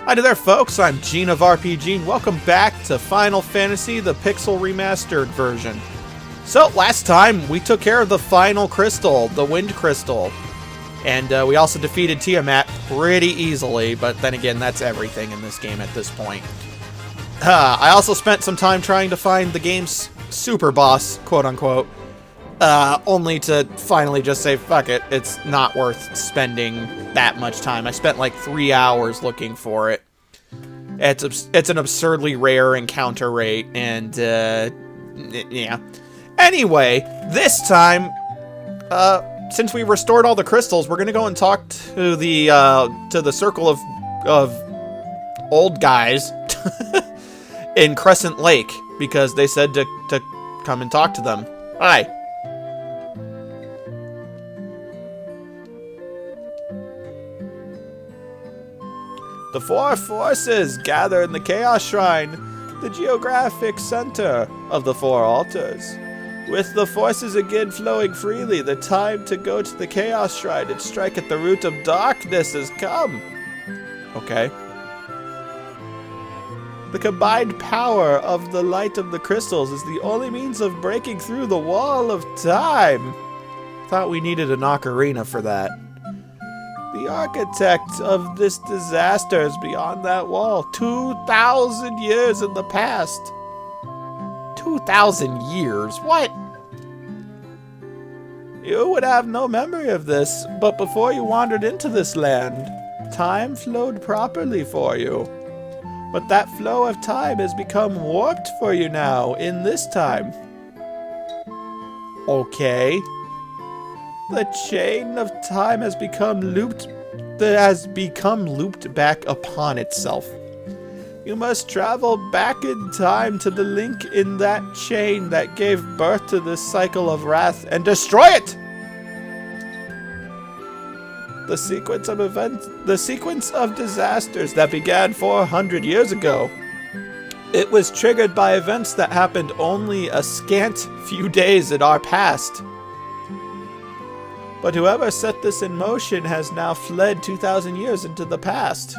Hi there folks, I'm Gene of RPG and welcome back to Final Fantasy, the Pixel Remastered version. So, last time we took care of the final crystal, the Wind Crystal. And we also defeated Tiamat pretty easily, but then again, that's everything in this game at this point. I also spent some time trying to find the game's super boss, quote-unquote, only to finally just say, fuck it, it's not worth spending that much time. I spent like 3 hours looking for it. It's an absurdly rare encounter rate, and, yeah. Anyway, this time, since we restored all the crystals, we're gonna go and talk to the circle of old guys in Crescent Lake, because they said to come and talk to them. Hi. The four forces gather in the Chaos Shrine, the geographic center of the four altars. With the forces again flowing freely, the time to go to the Chaos Shrine and strike at the root of darkness has come. Okay. The combined power of the light of the crystals is the only means of breaking through the wall of time. Thought we needed an ocarina for that. The architect of this disaster is beyond that wall. 2,000 years in the past. 2,000 years? What? You would have no memory of this, but before you wandered into this land, time flowed properly for you. But that flow of time has become warped for you now, in this time. Okay. The chain of time has become looped back upon itself. You must travel back in time to the link in that chain that gave birth to this cycle of wrath and destroy it! The sequence of disasters that began 400 years ago. It was triggered by events that happened only a scant few days in our past. But whoever set this in motion has now fled 2,000 years into the past.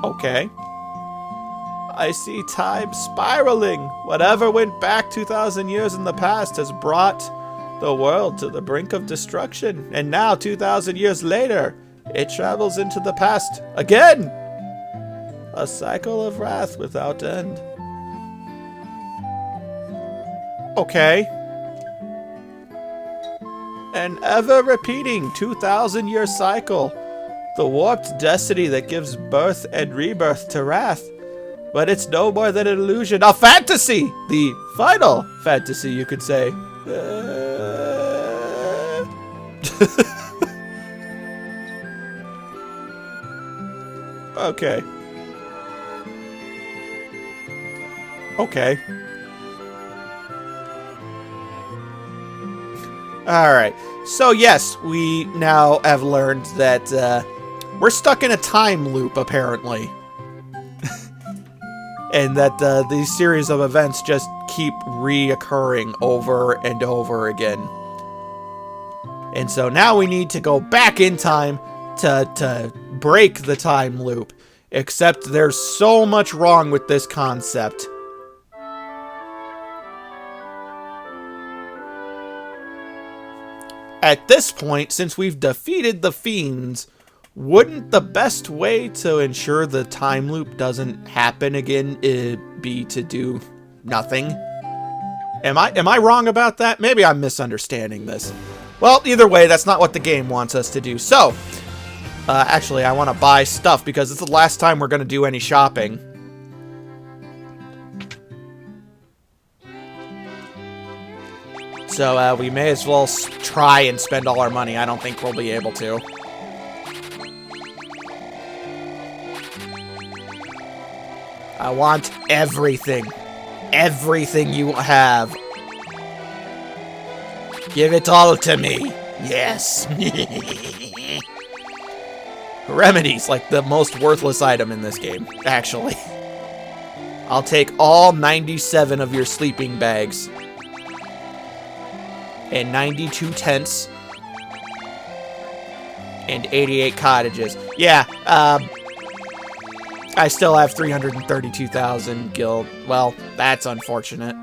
Okay. I see time spiraling. Whatever went back 2,000 years in the past has brought the world to the brink of destruction. And now, 2,000 years later, it travels into the past again. A cycle of wrath without end. Okay. An ever-repeating 2,000-year cycle. The warped destiny that gives birth and rebirth to wrath. But it's no more than an illusion. A fantasy! The final fantasy, you could say. Okay. Okay. Alright, so yes, we now have learned that we're stuck in a time loop, apparently. And that these series of events just keep reoccurring over and over again. And so now we need to go back in time to break the time loop. Except there's so much wrong with this concept. At this point, since we've defeated the fiends, wouldn't the best way to ensure the time loop doesn't happen again be to do nothing? Am I wrong about that? Maybe I'm misunderstanding this. Well, either way, that's not what the game wants us to do. So, actually, I want to buy stuff because it's the last time we're going to do any shopping. So, we may as well try and spend all our money. I don't think we'll be able to. I want everything. Everything you have. Give it all to me. Yes. Remedies, like the most worthless item in this game, actually. I'll take all 97 of your sleeping bags. And 92 tents. And 88 cottages. Yeah, I still have 332,000 guild. Well, that's unfortunate.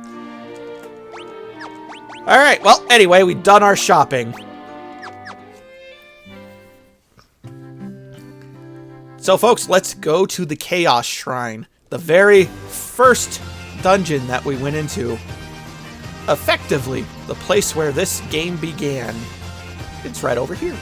Alright, well, anyway, we've done our shopping. So, folks, let's go to the Chaos Shrine. The very first dungeon that we went into. Effectively, the place where this game began. It's right over here.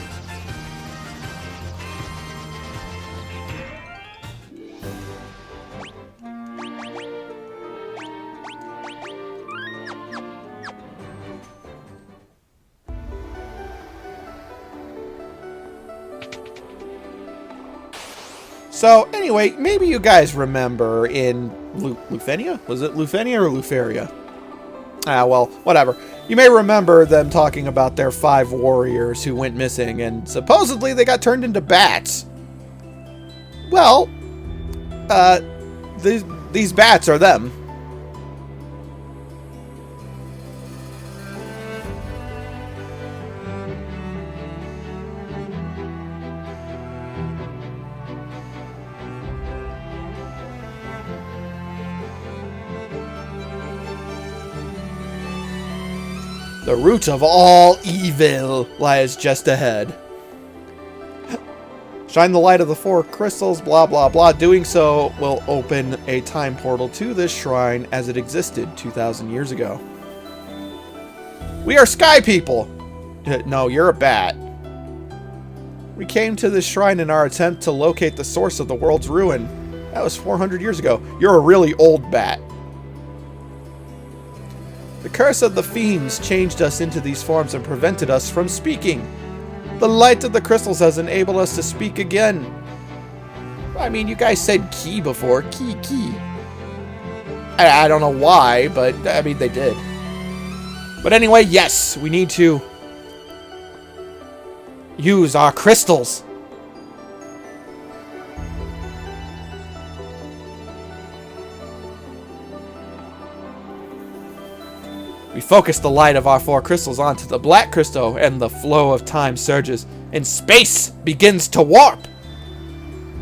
So, anyway, maybe you guys remember in Lufenia? Was it Lufenia or Luferia? Ah, well, whatever. You may remember them talking about their 5 warriors who went missing, and supposedly they got turned into bats. Well, these bats are them. The root of all evil lies just ahead. Shine the light of the 4 crystals, blah blah blah. Doing so will open a time portal to this shrine as it existed 2,000 years ago. We are sky people! No, you're a bat. We came to this shrine in our attempt to locate the source of the world's ruin. That was 400 years ago. You're a really old bat. The curse of the fiends changed us into these forms and prevented us from speaking. The light of the crystals has enabled us to speak again. I mean, you guys said key before. Key. I don't know why, but I mean, they did. But anyway, yes, we need to use our crystals. We focus the light of our 4 crystals onto the black crystal, and the flow of time surges, and space begins to warp.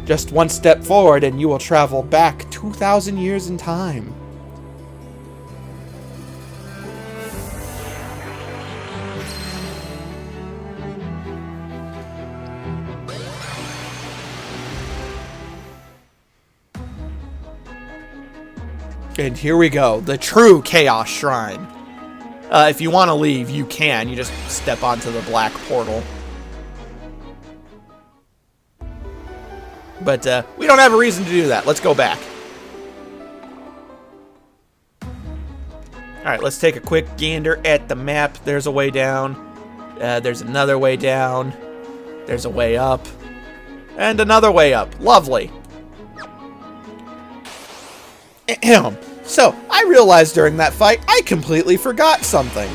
Just one step forward, and you will travel back 2,000 years in time. And here we go, the true Chaos Shrine. If you want to leave, you can. You just step onto the black portal. But we don't have a reason to do that. Let's go back. Alright, let's take a quick gander at the map. There's a way down. There's another way down. There's a way up. And another way up. Lovely. Ahem. So, I realized during that fight, I completely forgot something.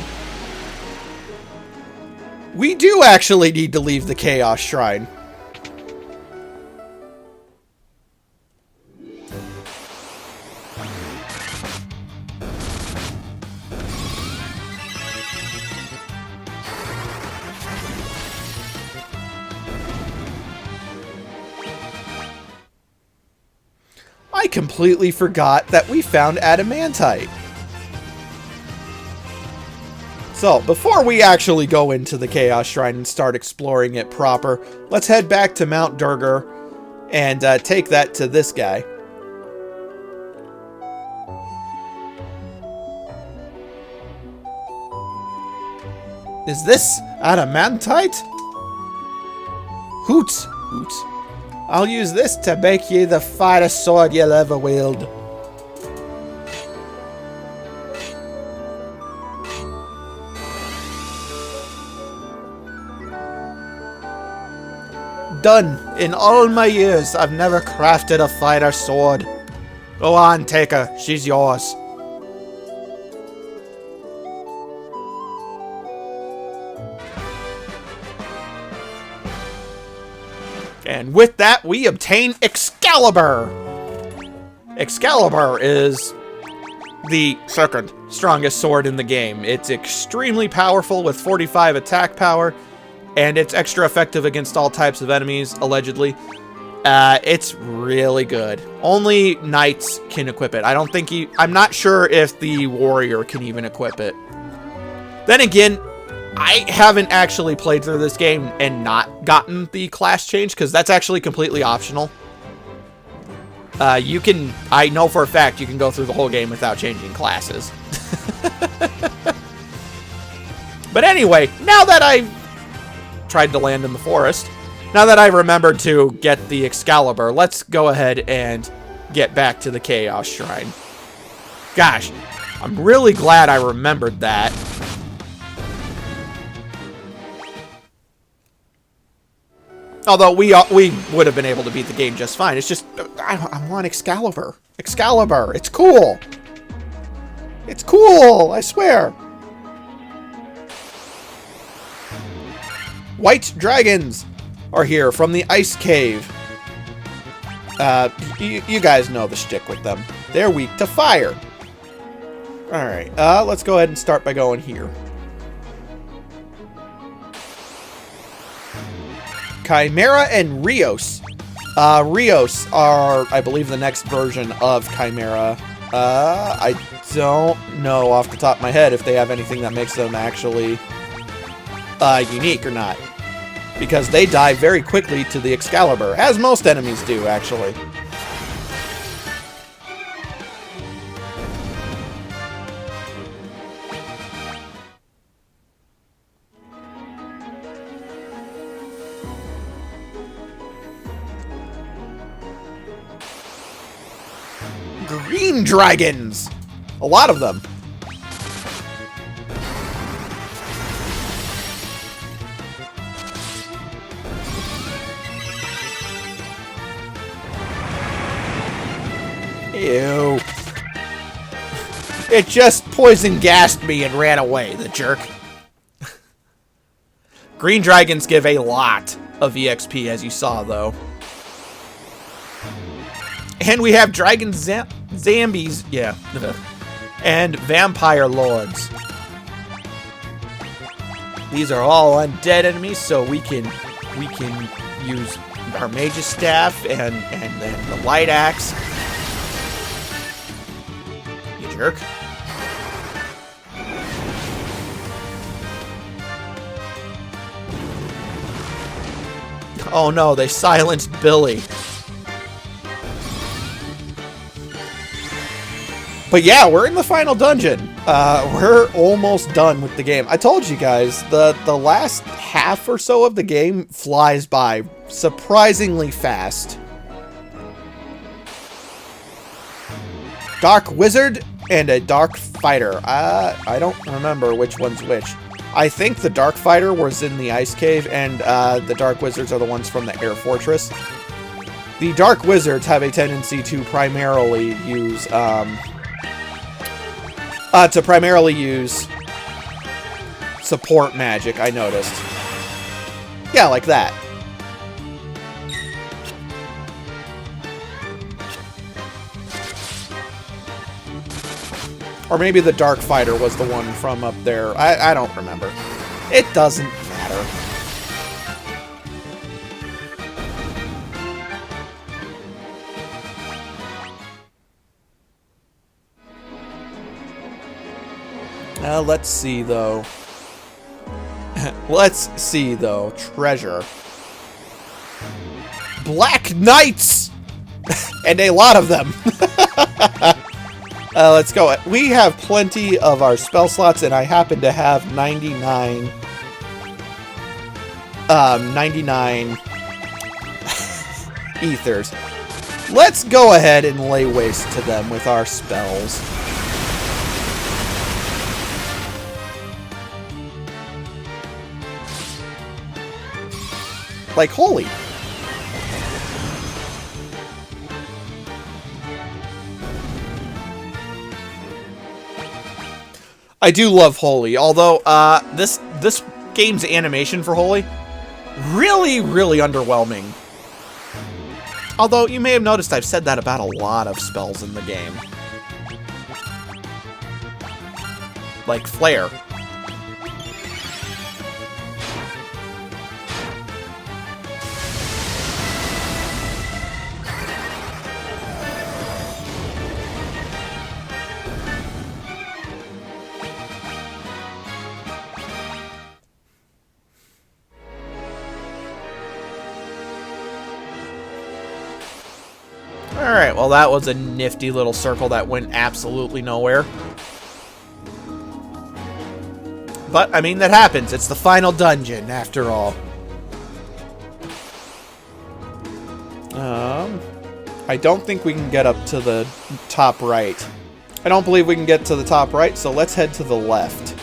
We do actually need to leave the Chaos Shrine. I completely forgot that we found adamantite. So, before we actually go into the Chaos Shrine and start exploring it proper, let's head back to Mount Durgar and take that to this guy. Is this adamantite? Hoots. I'll use this to make ye the finest sword you'll ever wield. Done. In all my years, I've never crafted a finer sword. Go on, take her. She's yours. And with that, we obtain Excalibur! Excalibur is the second strongest sword in the game. It's extremely powerful with 45 attack power, and it's extra effective against all types of enemies, allegedly. It's really good. Only knights can equip it. I don't think I'm not sure if the warrior can even equip it. Then again, I haven't actually played through this game and not gotten the class change, because that's actually completely optional. I know for a fact you can go through the whole game without changing classes. But anyway, now that I've tried to land in the forest, now that I remembered to get the Excalibur, let's go ahead and get back to the Chaos Shrine. Gosh, I'm really glad I remembered that. Although we would have been able to beat the game just fine. It's just, I want Excalibur. Excalibur, it's cool. It's cool, I swear. White dragons are here from the ice cave. You guys know the shtick with them. They're weak to fire. Alright, let's go ahead and start by going here. Chimera and Rios. Rios are, I believe, the next version of Chimera. I don't know off the top of my head if they have anything that makes them actually unique or not. Because they die very quickly to the Excalibur, as most enemies do, actually. Green dragons! A lot of them. Ew. It just poison gassed me and ran away, the jerk. Green dragons give a lot of EXP, as you saw, though. And we have dragon zombies, yeah, and vampire lords. These are all undead enemies, so we can use our mage's staff and then the light axe. You jerk. Oh no, they silenced Billy. But yeah, we're in the final dungeon. We're almost done with the game. I told you guys, the last half or so of the game flies by surprisingly fast. Dark Wizard and a Dark Fighter. I don't remember which one's which. I think the Dark Fighter was in the Ice Cave, and the Dark Wizards are the ones from the Air Fortress. The Dark Wizards have a tendency to primarily use support magic, I noticed. Yeah, like that. Or maybe the Dark Fighter was the one from up there. I don't remember. It doesn't matter. Let's see, though. Let's see, though. Treasure. Black Knights! And a lot of them. Let's go. We have plenty of our spell slots, and I happen to have 99 ethers. Let's go ahead and lay waste to them with our spells. Like holy. I do love Holy, although this game's animation for Holy really underwhelming. Although you may have noticed I've said that about a lot of spells in the game. Like Flare. Alright, well that was a nifty little circle that went absolutely nowhere. But, I mean, that happens. It's the final dungeon, after all. I don't think we can get up to the top right. I don't believe we can get to the top right, so let's head to the left.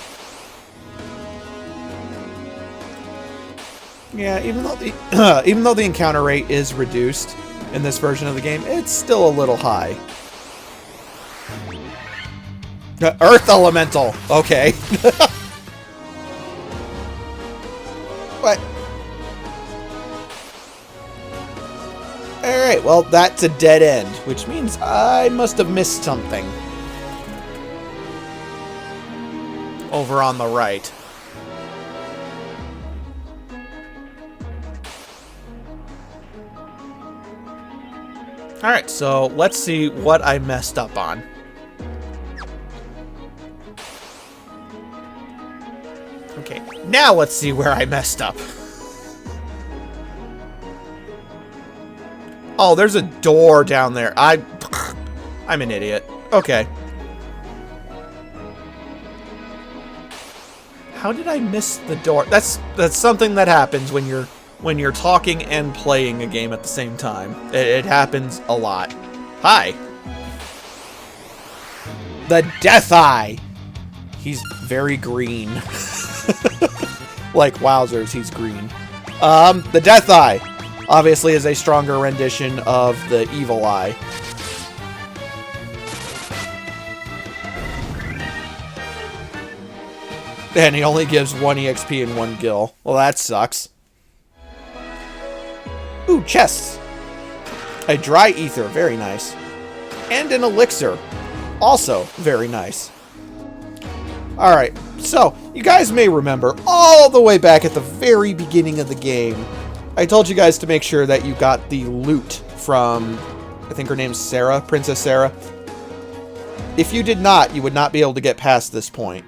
Yeah, even though the even though the encounter rate is reduced in this version of the game, it's still a little high. Earth Elemental. Okay. What? Alright, well, that's a dead end, which means I must have missed something. Over on the right. Alright, so let's see what I messed up on. Okay, now let's see where I messed up. Oh, there's a door down there. I'm an idiot. Okay. How did I miss the door? That's something that happens when you're talking and playing a game at the same time. It happens a lot. Hi. The Death Eye. He's very green. Like wowzers, he's green. The Death Eye obviously is a stronger rendition of the Evil Eye. And he only gives 1 EXP and 1 gil. Well, that sucks. Ooh, chests. A dry ether, very nice. And an elixir, also very nice. Alright, so, you guys may remember, all the way back at the very beginning of the game, I told you guys to make sure that you got the loot from, I think her name's Sarah, Princess Sarah. If you did not, you would not be able to get past this point.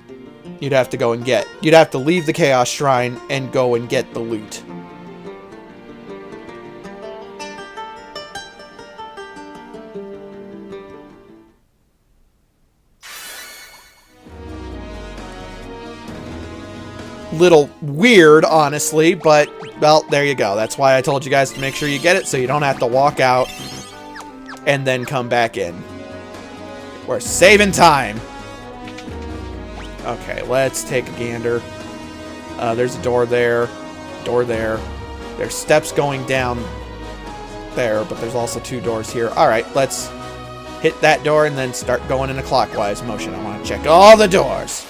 You'd have to go and get. You'd have to leave the Chaos Shrine and go and get the loot. Little weird, honestly, but, well, there you go. That's why I told you guys to make sure you get it, so you don't have to walk out and then come back in. We're saving time. Okay, let's take a gander. There's a door there. Door there. There's steps going down there, but there's also 2 doors here. Alright, let's hit that door and then start going in a clockwise motion. I want to check all the doors.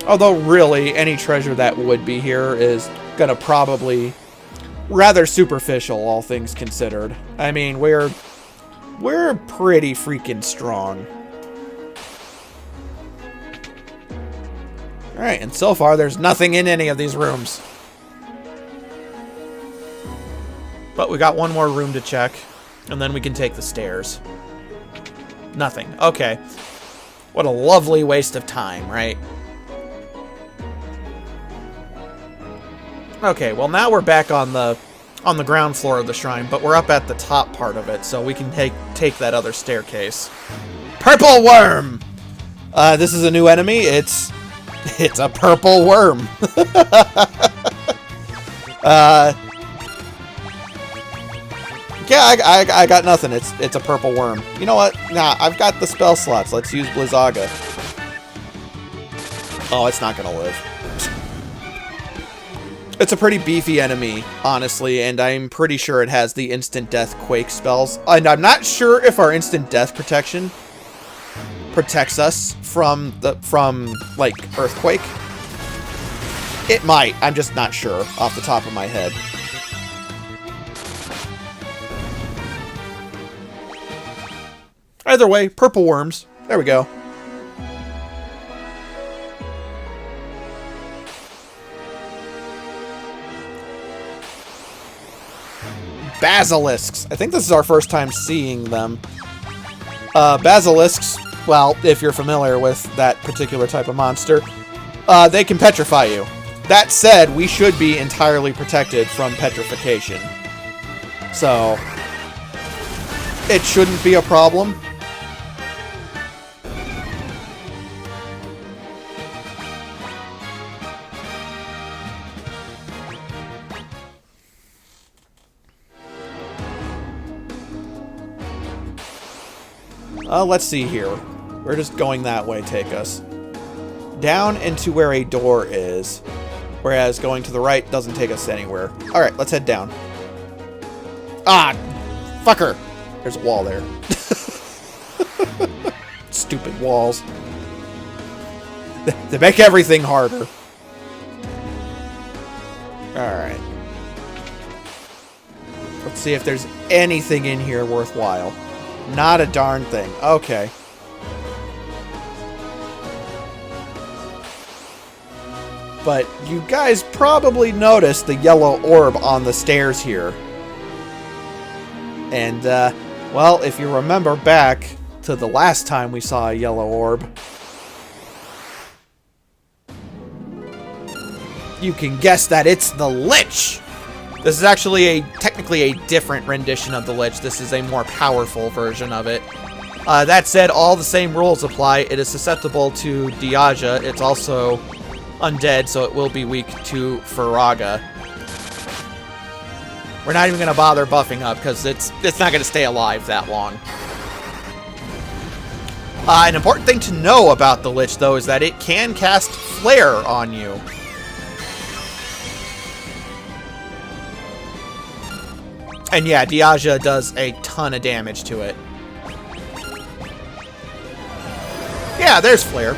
Although, really, any treasure that would be here is gonna probably rather superficial, all things considered. I mean, we're pretty freaking strong. Alright, and so far there's nothing in any of these rooms. But we got 1 more room to check, and then we can take the stairs. Nothing. Okay. What a lovely waste of time, right? Okay, well now we're back on the ground floor of the shrine, but we're up at the top part of it, so we can take that other staircase. Purple worm! This is a new enemy. It's a purple worm. Yeah, I got nothing. It's a purple worm. You know what? Nah, I've got the spell slots. Let's use Blizzaga. Oh, it's not gonna live. It's a pretty beefy enemy, honestly, and I'm pretty sure it has the instant death quake spells. And I'm not sure if our instant death protection protects us from like earthquake. It might. I'm just not sure off the top of my head. Either way, purple worms. There we go. Basilisks. I think this is our first time seeing them. Basilisks, well, if you're familiar with that particular type of monster, they can petrify you. That said, we should be entirely protected from petrification. So, it shouldn't be a problem. Let's see here. We're just going that way, take us. Down into where a door is. Whereas going to the right doesn't take us anywhere. Alright, let's head down. Ah! Fucker! There's a wall there. Stupid walls. They make everything harder. Alright. Let's see if there's anything in here worthwhile. Not a darn thing. Okay. But you guys probably noticed the yellow orb on the stairs here. And, well, if you remember back to the last time we saw a yellow orb, you can guess that it's the Lich! This is actually technically a different rendition of the Lich. This is a more powerful version of it. That said, all the same rules apply. It is susceptible to Diaja. It's also undead, so it will be weak to Faraga. We're not even going to bother buffing up, because it's not going to stay alive that long. An important thing to know about the Lich, though, is that it can cast Flare on you. And yeah, Diaja does a ton of damage to it. Yeah, there's Flare.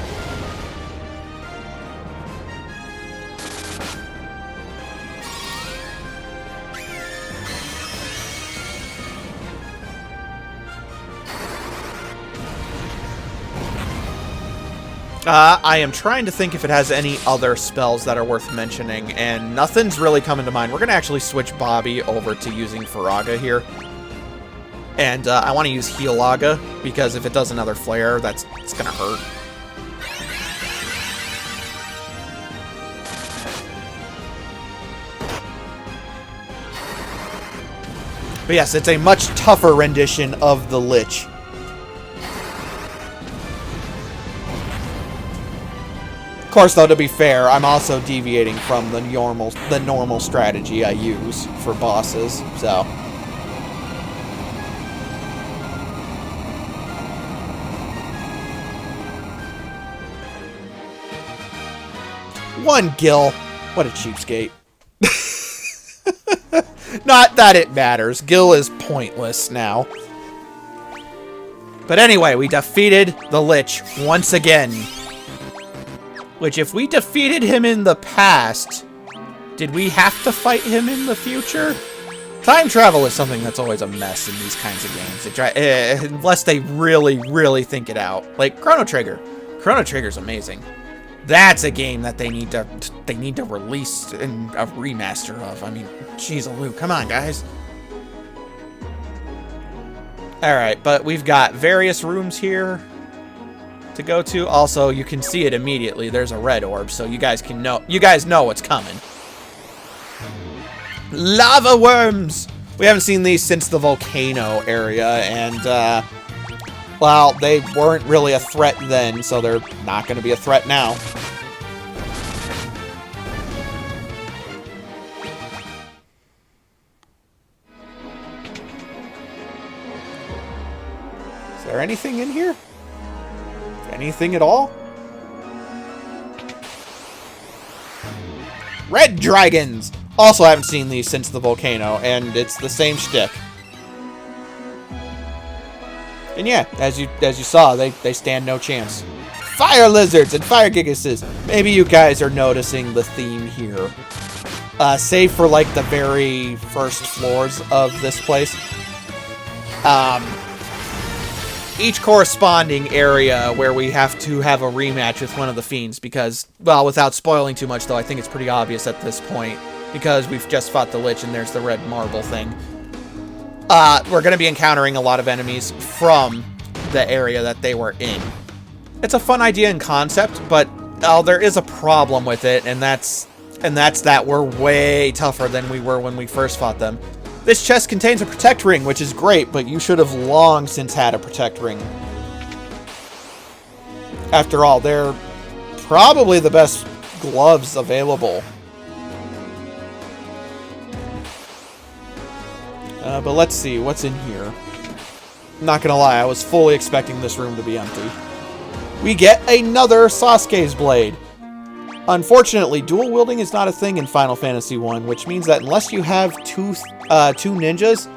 I am trying to think if it has any other spells that are worth mentioning, and nothing's really coming to mind. We're going to actually switch Bobby over to using Faraga here. And I want to use Healaga, because if it does another flare, it's going to hurt. But yes, it's a much tougher rendition of the Lich. Of course, though, to be fair, I'm also deviating from the normal strategy I use for bosses, so. One gil. What a cheapskate. Not that it matters. Gil is pointless now. But anyway, we defeated the Lich once again. Which, if we defeated him in the past, did we have to fight him in the future? Time travel is something that's always a mess in these kinds of games. They try, unless they really, really think it out. Like Chrono Trigger. Chrono Trigger's amazing. That's a game that they need to release a remaster of. I mean, jeez, Lou, come on, guys. All right, but we've got various rooms here to go to. Also, you can see it immediately. There's a red orb, so you guys know what's coming. Lava worms. We haven't seen these since the volcano area, and well, they weren't really a threat then, so they're not going to be a threat now. Is there anything in here? Anything at all? Red dragons! Also haven't seen these since the volcano, and it's the same shtick. And yeah, as you saw, they stand no chance. Fire lizards and fire gigases. Maybe you guys are noticing the theme here. Save for like the very first floors of this place. Each corresponding area where we have to have a rematch with one of the fiends, because, well, without spoiling too much, though, I think it's pretty obvious at this point, because we've just fought the Lich and there's the red marble thing. We're going to be encountering a lot of enemies from the area that they were in. It's a fun idea and concept, but there is a problem with it, and that's that we're way tougher than we were when we first fought them. This chest contains a protect ring, which is great, but you should have long since had a protect ring. After all, they're probably the best gloves available. But let's see, what's in here? I'm not gonna lie, I was fully expecting this room to be empty. We get another Sasuke's blade. Unfortunately, dual wielding is not a thing in Final Fantasy 1, which means that unless you have two ninjas,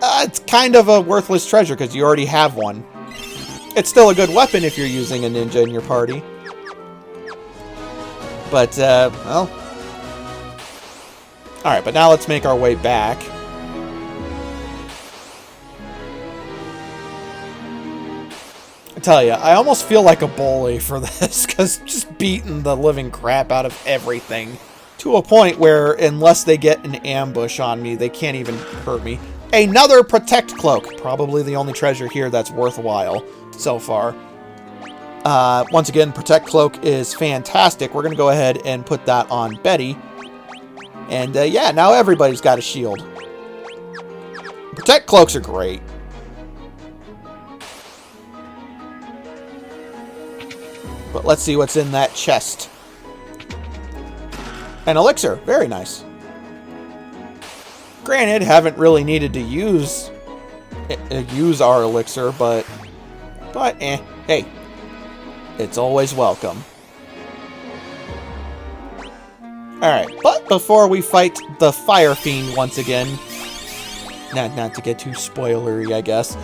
it's kind of a worthless treasure because you already have one. It's still a good weapon if you're using a ninja in your party. But, well. Alright, but now let's make our way back. I tell you, I almost feel like a bully for this, because just beating the living crap out of everything. To a point where, unless they get an ambush on me, they can't even hurt me. Another Protect Cloak. Probably the only treasure here that's worthwhile so far. Once again, Protect Cloak is fantastic. We're going to go ahead and put that on Betty. And yeah, now everybody's got a shield. Protect Cloaks are great. But let's see what's in that chest. An elixir. Very nice. Granted, haven't really needed to use our elixir, but hey, it's always welcome. Alright, but before we fight the Fire Fiend once again, not to get too spoilery, I guess.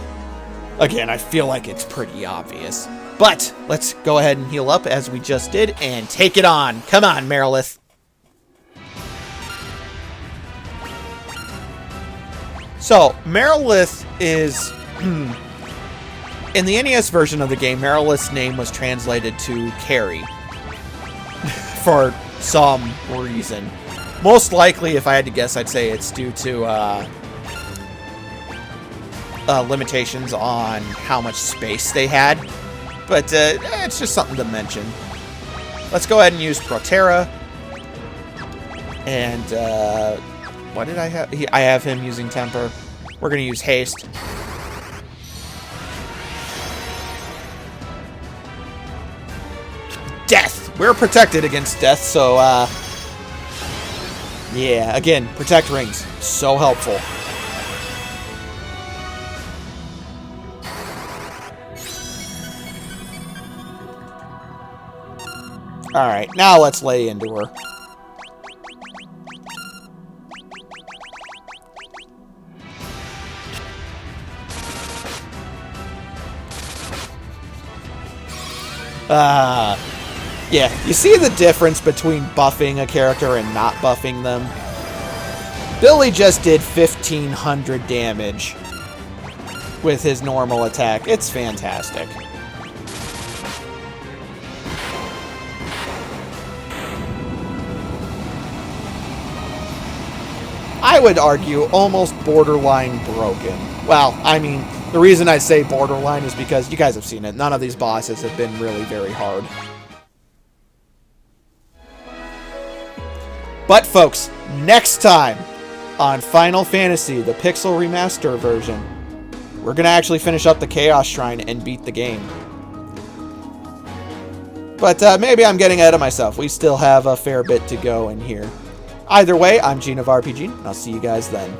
Again, I feel like it's pretty obvious. But let's go ahead and heal up as we just did and take it on. Come on, Merilith. So, Merilith is... in the NES version of the game, Merilith's name was translated to Carry. For some reason. Most likely, if I had to guess, I'd say it's due to limitations on how much space they had. But it's just something to mention. Let's go ahead and use Protera. And what did I have? I have him using Temper. We're going to use Haste. Death! We're protected against death, so yeah, again, Protect Rings. So helpful. Alright, now let's lay into her. Yeah, you see the difference between buffing a character and not buffing them? Billy just did 1,500 damage with his normal attack. It's fantastic. I would argue almost borderline broken. Well, I mean, the reason I say borderline is because you guys have seen it. None of these bosses have been really very hard. But folks, next time on Final Fantasy, the Pixel Remaster version, we're going to actually finish up the Chaos Shrine and beat the game. But maybe I'm getting ahead of myself. We still have a fair bit to go in here. Either way, I'm Gene of RPG, and I'll see you guys then.